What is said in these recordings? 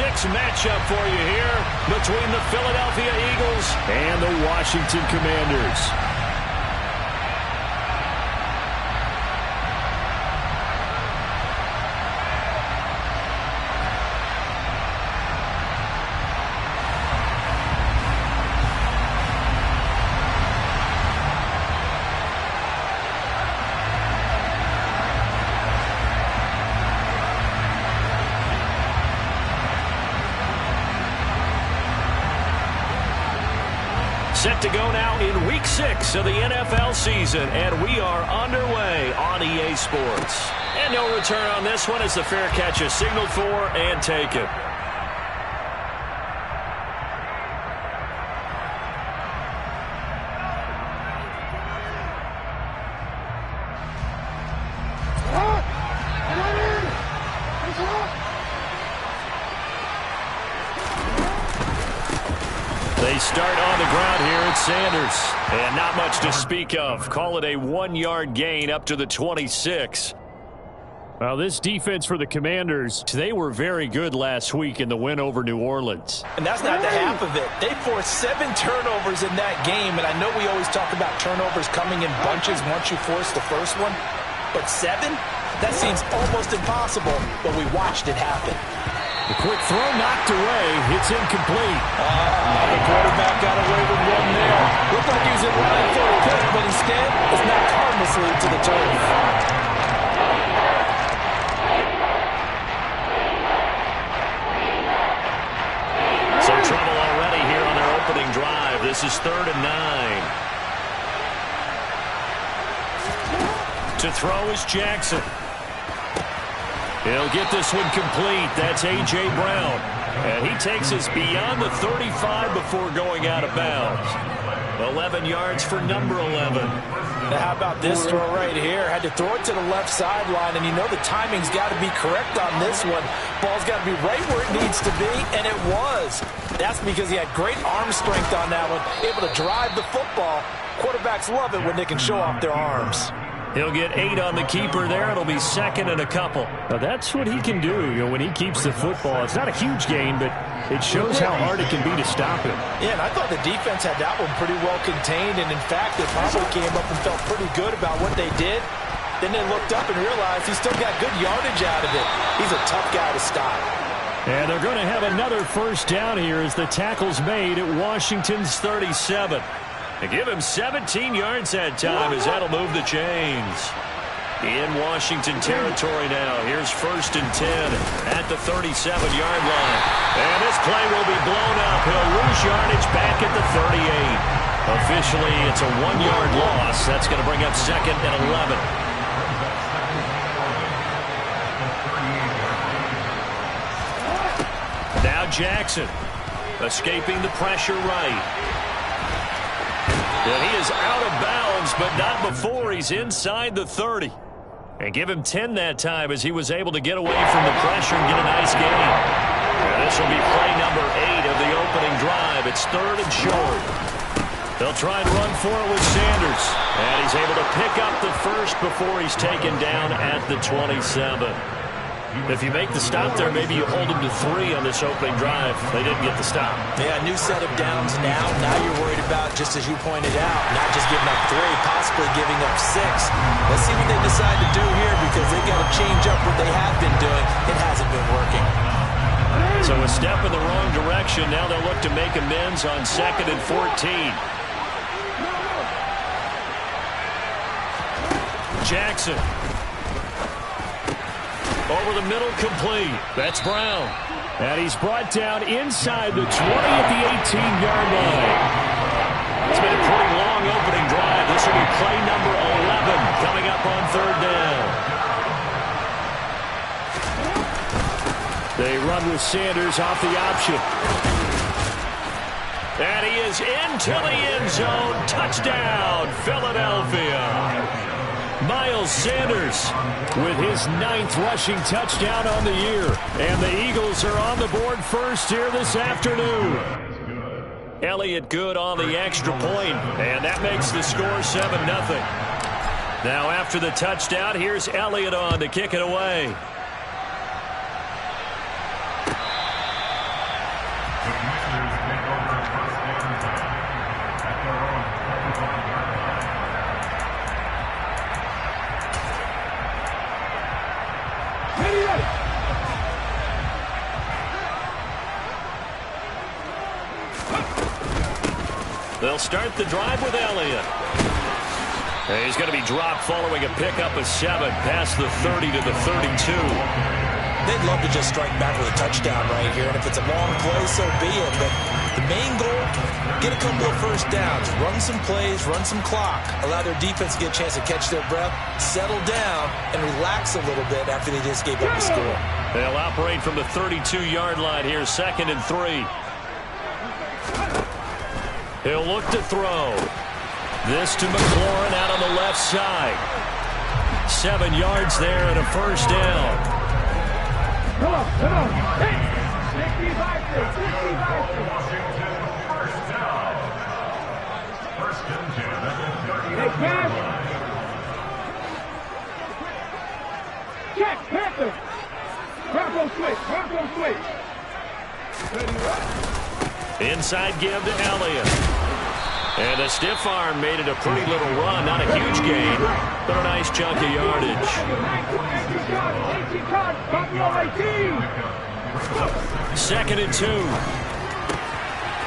matchup for you here between the Philadelphia Eagles and the Washington Commanders. Set to go now in Week 6 of the NFL season, and we are underway on EA Sports. And no return on this one as the fair catch is signaled for and taken. They start on the ground here at Sanders. And not much to speak of. Call it a 1-yard gain up to the 26. Well, this defense for the Commanders, they were very good last week in the win over New Orleans. And that's not the half of it. They forced 7 turnovers in that game, and I know we always talk about turnovers coming in bunches once you force the first one. But 7? That seems almost impossible, but we watched it happen. The quick throw knocked away. It's incomplete. The quarterback got away with one there. Looked like he was in line for a pick, but instead it's knocked harmlessly to the turf. Some trouble already here on their opening drive. This is 3rd and 9. To throw is Jackson. He'll get this one complete. That's A.J. Brown. And he takes us beyond the 35 before going out of bounds. 11 yards for number 11. Now how about this throw right here? Had to throw it to the left sideline, and you know the timing's got to be correct on this one. Ball's got to be right where it needs to be, and it was. That's because he had great arm strength on that one, able to drive the football. Quarterbacks love it when they can show off their arms. He'll get 8 on the keeper there. It'll be 2nd and a couple. Now that's what he can do, when he keeps the football. It's not a huge gain, but it shows how hard it can be to stop him. Yeah, and I thought the defense had that one pretty well contained, and in fact, they probably came up and felt pretty good about what they did. Then they looked up and realized he still got good yardage out of it. He's a tough guy to stop. And they're going to have another first down here as the tackle's made at Washington's 37. They give him 17 yards that time as that'll move the chains. In Washington territory now. Here's 1st and 10 at the 37-yard line. And this play will be blown up. He'll lose yardage back at the 38. Officially, it's a 1-yard loss. That's going to bring up 2nd and 11. Now Jackson escaping the pressure right. And he is out of bounds, but not before he's inside the 30. And give him 10 that time as he was able to get away from the pressure and get a nice gain. And this will be play number 8 of the opening drive. It's 3rd and short. They'll try and run for it with Sanders. And he's able to pick up the first before he's taken down at the 27. If you make the stop there, maybe you hold them to 3 on this opening drive. They didn't get the stop. Yeah, new set of downs now. Now you're worried about, just as you pointed out, not just giving up 3, possibly giving up 6. Let's see what they decide to do here because they've got to change up what they have been doing. It hasn't been working. So a step in the wrong direction. Now they'll look to make amends on 2nd and 14. Jackson. Over the middle, complete. That's Brown. And he's brought down inside the 20 at the 18-yard line. It's been a pretty long opening drive. This will be play number 11 coming up on 3rd down. They run with Sanders off the option. And he is into the end zone. Touchdown, Philadelphia. Miles Sanders with his 9th rushing touchdown on the year. And the Eagles are on the board first here this afternoon. Elliott good on the extra point, and that makes the score 7-0. Now after the touchdown, here's Elliott on to kick it away. They'll start the drive with Elliott. And he's going to be dropped following a pickup of 7 past the 30 to the 32. They'd love to just strike back with a touchdown right here, and if it's a long play, so be it. But the main goal, get a couple of first downs, run some plays, run some clock, allow their defense to get a chance to catch their breath, settle down, and relax a little bit after they just gave up the score. They'll operate from the 32-yard line here, 2nd and 3. He'll look to throw. This to McLaurin out on the left side. 7 yards there and a first down. Come on. Hey! 65. Hey, Cash! Check, Panther! Bronco switch. Inside give to Elliott. And a stiff arm made it a pretty little run. Not a huge gain, but a nice chunk of yardage. 2nd and 2.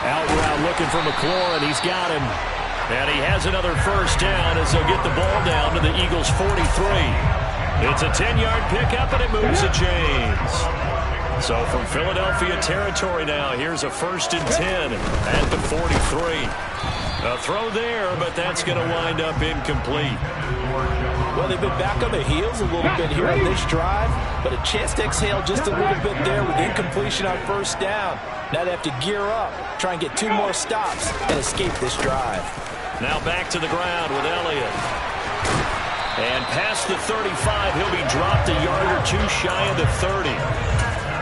Out route looking for McLaurin. He's got him. And he has another first down as they'll get the ball down to the Eagles' 43. It's a 10-yard pickup, and it moves the chains. So from Philadelphia territory now, here's a 1st and 10 at the 43. A throw there, but that's going to wind up incomplete. Well, they've been back on their heels a little bit here on this drive, but a chance to exhale just a little bit there with incompletion on first down. Now they have to gear up, try and get 2 more stops, and escape this drive. Now back to the ground with Elliott. And past the 35, he'll be dropped a yard or 2 shy of the 30.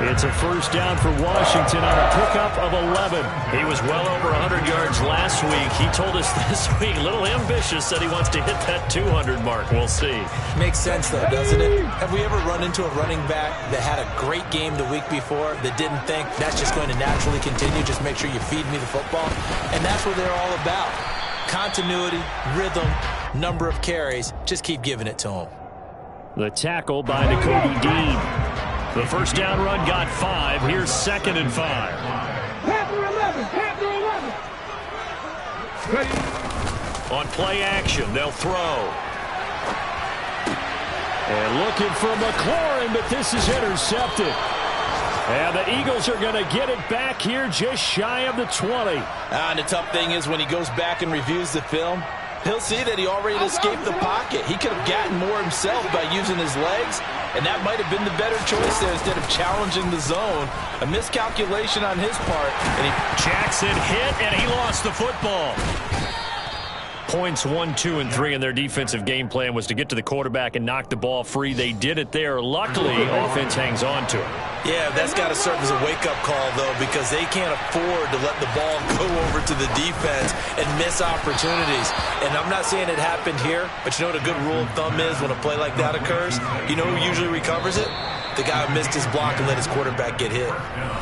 It's a first down for Washington on a pickup of 11. He was well over 100 yards last week. He told us this week, a little ambitious, that he wants to hit that 200 mark. We'll see. Makes sense, though, doesn't it? Have we ever run into a running back that had a great game the week before that didn't think that's just going to naturally continue? Just make sure you feed me the football. And that's what they're all about. Continuity, rhythm, number of carries. Just keep giving it to them. The tackle by Nakobe Dean. The first down run got 5. Here's 2nd and 5. Panther 11. Ready. On play action, they'll throw. And looking for McLaurin, but this is intercepted. And the Eagles are going to get it back here just shy of the 20. And the tough thing is when he goes back and reviews the film, he'll see that he already escaped the pocket. He could have gotten more himself by using his legs, and that might have been the better choice there instead of challenging the zone. A miscalculation on his part. And Jackson hit, and he lost the football. Points 1, 2, and 3 in their defensive game plan was to get to the quarterback and knock the ball free. They did it there. Luckily, offense hangs on to it. Yeah, that's got to serve as a wake-up call, though, because they can't afford to let the ball go over to the defense and miss opportunities. And I'm not saying it happened here, but you know what a good rule of thumb is when a play like that occurs? You know who usually recovers it? The guy who missed his block and let his quarterback get hit.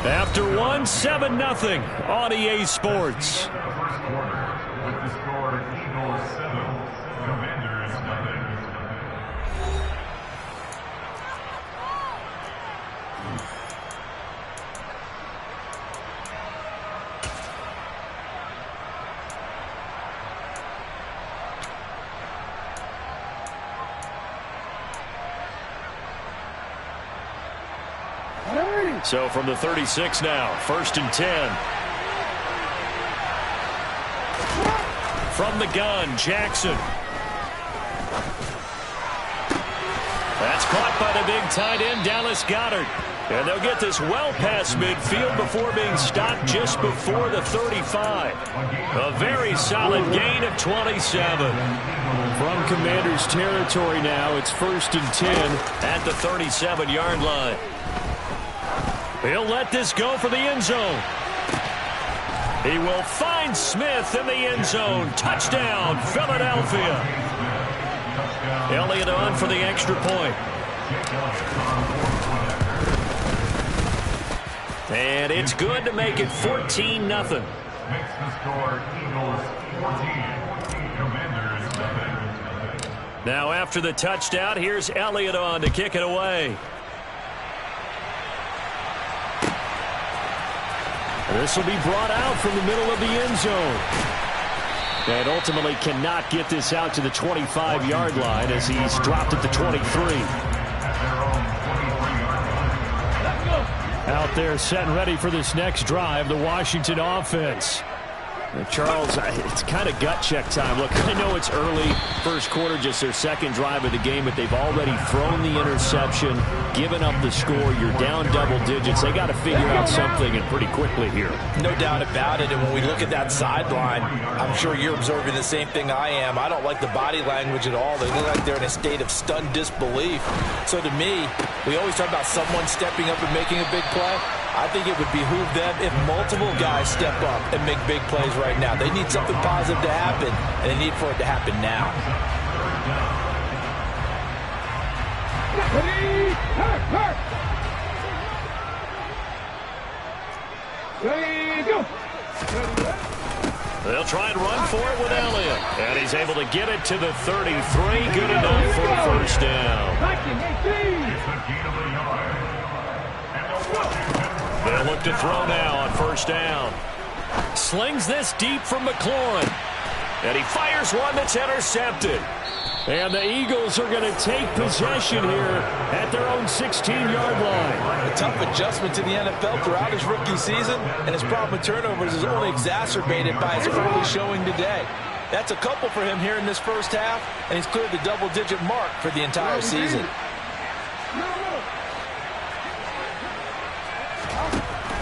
After 1, 7-0 on EA Sports. So from the 36 now, 1st and 10. From the gun, Jackson. That's caught by the big tight end, Dallas Goedert. And they'll get this well past midfield before being stopped just before the 35. A very solid gain of 27. From Commander's territory now, it's 1st and 10 at the 37-yard line. He'll let this go for the end zone. He will find Smith in the end zone. Touchdown, Philadelphia. Elliott on for the extra point. And it's good to make it 14-0. Makes the score Eagles 14, Commanders 0. Now after the touchdown, here's Elliott on to kick it away. This will be brought out from the middle of the end zone. And ultimately cannot get this out to the 25-yard line as he's dropped at the 23. Out there set and ready for this next drive, the Washington offense. Charles, it's kind of gut check time. Look, I know it's early, first quarter, just their second drive of the game, but they've already thrown the interception, given up the score. You're down double digits. They got to figure out something, and pretty quickly here. No doubt about it, and when we look at that sideline, I'm sure you're observing the same thing I am. I don't like the body language at all. They look like they're in a state of stunned disbelief. So to me, we always talk about someone stepping up and making a big play. I think it would behoove them if multiple guys step up and make big plays right now. They need something positive to happen, and they need for it to happen now. They'll try and run for it with Elliott. And he's able to get it to the 33. Good enough for a first down. They'll look to throw now on first down. Slings this deep from McLaurin. And he fires one that's intercepted. And the Eagles are going to take possession here at their own 16-yard line. A tough adjustment to the NFL throughout his rookie season, and his problem with turnovers is only exacerbated by his early showing today. That's a couple for him here in this first half, and he's cleared the double-digit mark for the entire season.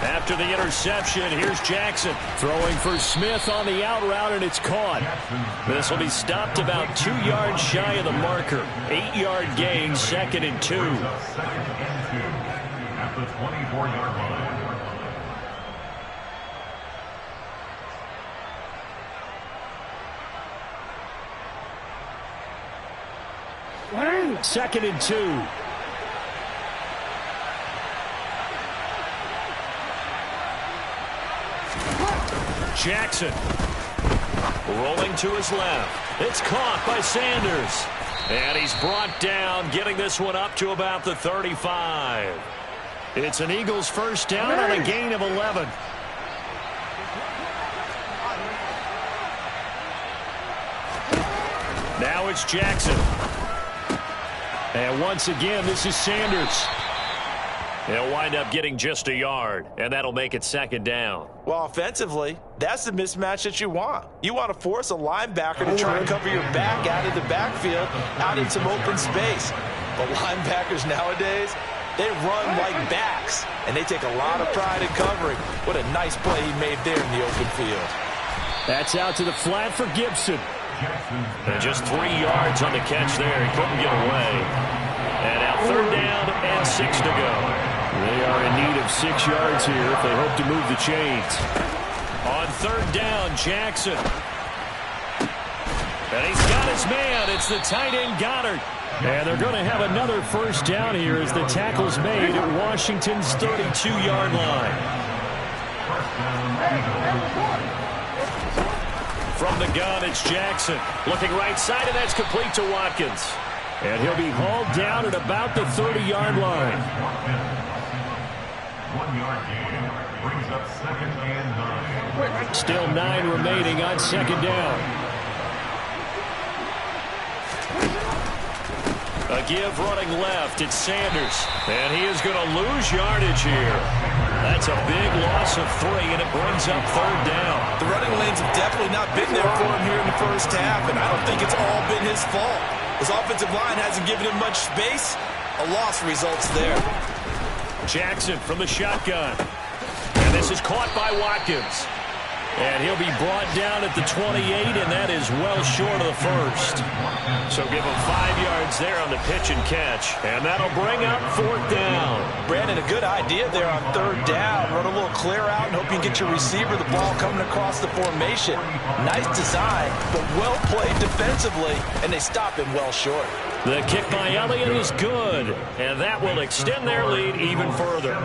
After the interception, here's Jackson. Throwing for Smith on the out route, and it's caught. This will be stopped about 2 yards shy of the marker. 8-yard gain, 2nd and 2. At the 24-yard line. 2nd and 2. Jackson rolling to his left. It's caught by Sanders. And he's brought down, getting this one up to about the 35. It's an Eagles first down on a gain of 11. Now it's Jackson. And once again, this is Sanders. He'll wind up getting just a yard, and that'll make it 2nd down. Well, offensively, that's the mismatch that you want. You want to force a linebacker to try and cover your back out of the backfield, out in some open space. But linebackers nowadays, they run like backs, and they take a lot of pride in covering. What a nice play he made there in the open field. That's out to the flat for Gibson. And just 3 yards on the catch there. He couldn't get away. And now 3rd down and 6 to go. They are in need of 6 yards here if they hope to move the chains. On 3rd down, Jackson. And he's got his man. It's the tight end, Goddard. And they're going to have another first down here as the tackle's made at Washington's 32-yard line. From the gun, it's Jackson. Looking right side, and that's complete to Watkins. And he'll be hauled down at about the 30-yard line. 1 yard gain brings up 2nd and 9. Still 9 remaining on 2nd down. A give running left. It's Sanders. And he is going to lose yardage here. That's a big loss of 3, and it brings up 3rd down. The running lanes have definitely not been there for him here in the first half, and I don't think it's all been his fault. His offensive line hasn't given him much space. A loss results there. Jackson from the shotgun. And this is caught by Watkins. And he'll be brought down at the 28, and that is well short of the first. So give him 5 yards there on the pitch and catch. And that'll bring up 4th down. Brandon, a good idea there on 3rd down. Run a little clear out and hope you can get your receiver the ball coming across the formation. Nice design, but well played defensively, and they stop him well short. The kick by Elliott is good, and that will extend their lead even further.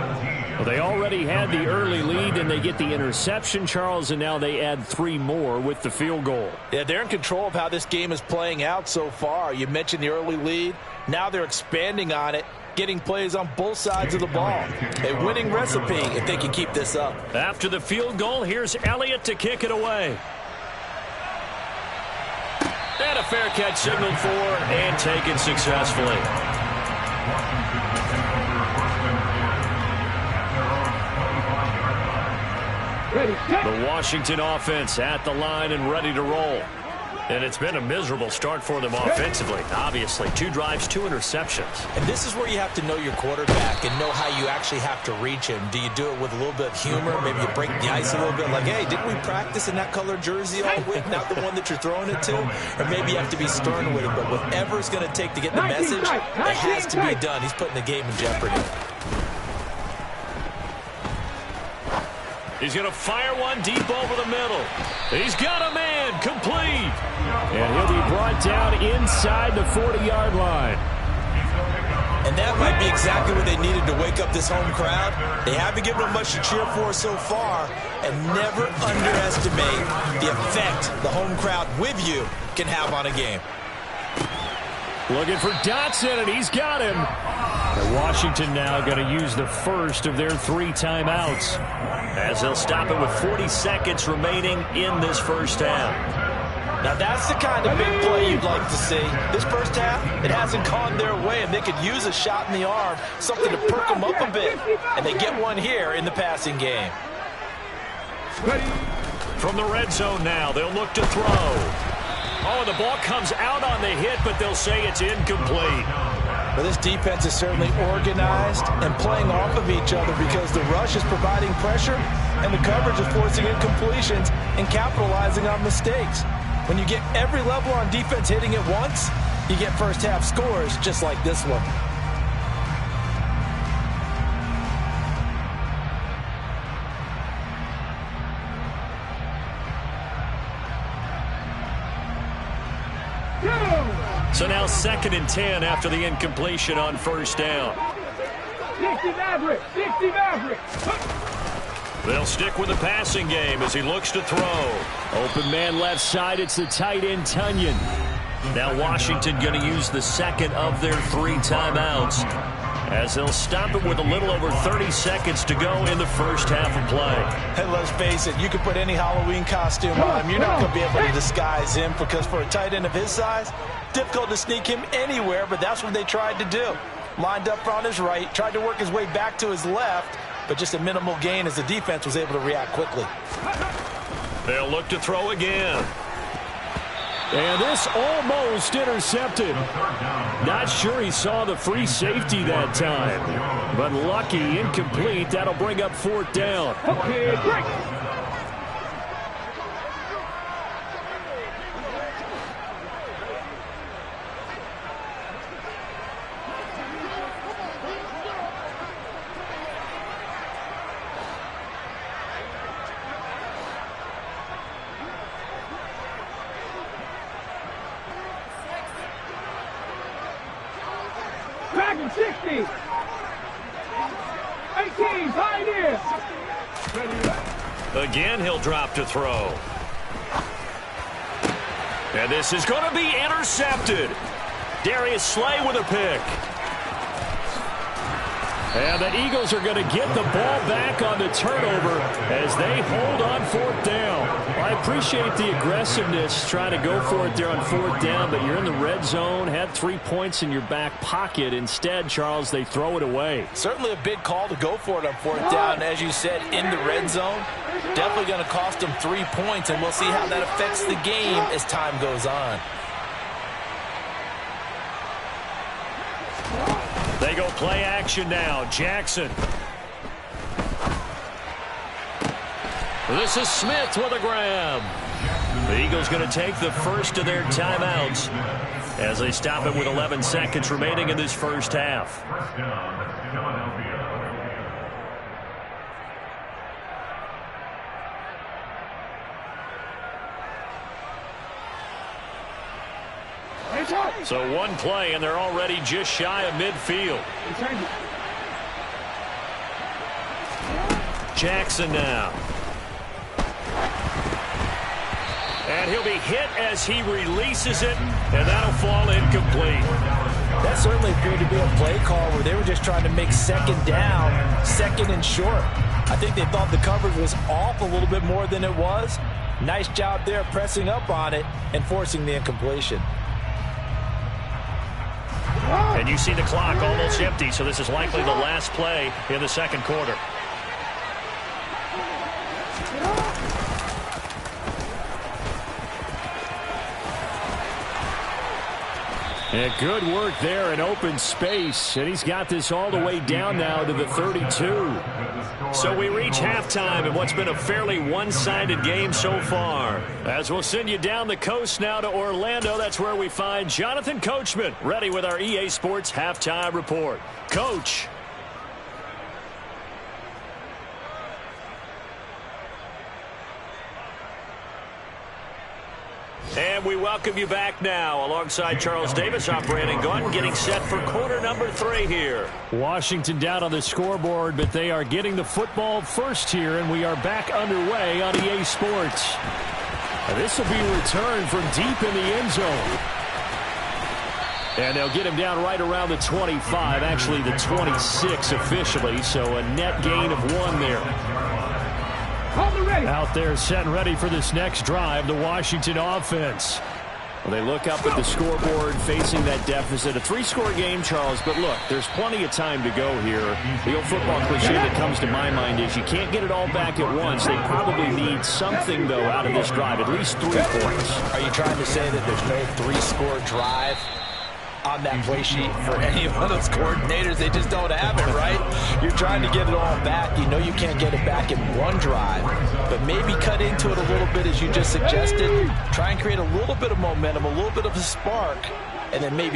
Well, they already had the early lead, and they get the interception, Charles, and now they add 3 more with the field goal. Yeah, they're in control of how this game is playing out so far. You mentioned the early lead. Now they're expanding on it, getting plays on both sides of the ball. A winning recipe if they can keep this up. After the field goal, here's Elliott to kick it away. And a fair catch signaled for and taken successfully. The Washington offense at the line and ready to roll. And it's been a miserable start for them offensively. Obviously, 2 drives, 2 interceptions. And this is where you have to know your quarterback and know how you actually have to reach him. Do you do it with a little bit of humor? Maybe you break the ice a little bit like, hey, didn't we practice in that color jersey all week? Not the one that you're throwing it to? Or maybe you have to be stern with him. But whatever it's going to take to get the message, it has to be done. He's putting the game in jeopardy. He's going to fire one deep over the middle. He's got a man, complete. And he'll be brought down inside the 40-yard line. And that might be exactly what they needed to wake up this home crowd. They haven't given them much to cheer for so far. And never underestimate the effect the home crowd with you can have on a game. Looking for Dotson, and he's got him. And Washington now going to use the first of their 3 timeouts, as they'll stop it with 40 seconds remaining in this first half. Now that's the kind of big play you'd like to see. This first half, it hasn't gone their way, and they could use a shot in the arm, something to perk them up a bit. And they get one here in the passing game. From the red zone now, they'll look to throw. Oh, the ball comes out on the hit, but they'll say it's incomplete. Well, this defense is certainly organized and playing off of each other because the rush is providing pressure and the coverage is forcing incompletions and capitalizing on mistakes. When you get every level on defense hitting at once, you get first half scores just like this one. So now 2nd and 10 after the incompletion on first down. 60 Maverick, 60 Maverick. They'll stick with the passing game as he looks to throw. Open man left side, it's the tight end, Tunyon. Now Washington going to use the 2nd of their 3 timeouts as they'll stop it with a little over 30 seconds to go in the first half of play. And let's face it, you can put any Halloween costume on him. You're not going to be able to disguise him because for a tight end of his size, difficult to sneak him anywhere, but that's what they tried to do. Lined up on his right, tried to work his way back to his left, but just a minimal gain as the defense was able to react quickly. They'll look to throw again. And this almost intercepted. Not sure he saw the free safety that time. But lucky, incomplete. That'll bring up 4th down. Okay, break. Dragon 60. 18, Pioneer. Again, he'll drop to throw. And this is going to be intercepted. Darius Slay with a pick. And the Eagles are going to get the ball back on the turnover as they hold on 4th down. I appreciate the aggressiveness trying to go for it there on 4th down, but you're in the red zone, had 3 points in your back pocket. Instead, Charles, they throw it away. Certainly a big call to go for it on 4th down. As you said, in the red zone, definitely going to cost them 3 points, and we'll see how that affects the game as time goes on. They go play action now. Jackson. This is Smith with a grab. The Eagles going to take the first of their timeouts as they stop it with 11 seconds remaining in this first half. First down, Philadelphia. So one play, and they're already just shy of midfield. Jackson now. And he'll be hit as he releases it, and that'll fall incomplete. That certainly appeared to be a play call where they were just trying to make 2nd down, 2nd and short. I think they thought the coverage was off a little bit more than it was. Nice job there pressing up on it and forcing the incompletion. And you see the clock almost empty, so this is likely the last play in the second quarter. And good work there in open space, and he's got this all the way down now to the 32. So we reach halftime in what's been a fairly one-sided game so far. As we'll send you down the coast now to Orlando, that's where we find Jonathan Coachman ready with our EA Sports Halftime Report. Coach. And we welcome you back now alongside Charles Davis, our Brandon Gunn, getting set for quarter number 3 here. Washington down on the scoreboard, but they are getting the football first here, and we are back underway on EA Sports. And this will be returned from deep in the end zone. And they'll get him down right around the 25, actually the 26 officially, so a net gain of 1 there. Out there set and ready for this next drive, the Washington offense. Well, they look up at the scoreboard facing that deficit. A 3-score game, Charles, but look, there's plenty of time to go here. The old football cliche that comes to my mind is you can't get it all back at once. They probably need something, though, out of this drive, at least 3 points. Are you trying to say that there's no 3-score drive on that play sheet for any of those coordinators? They just don't have it, right? You're trying to get it all back. You know you can't get it back in 1 drive, but maybe cut into it a little bit as you just suggested. Try and create a little bit of momentum, a little bit of a spark, and then maybe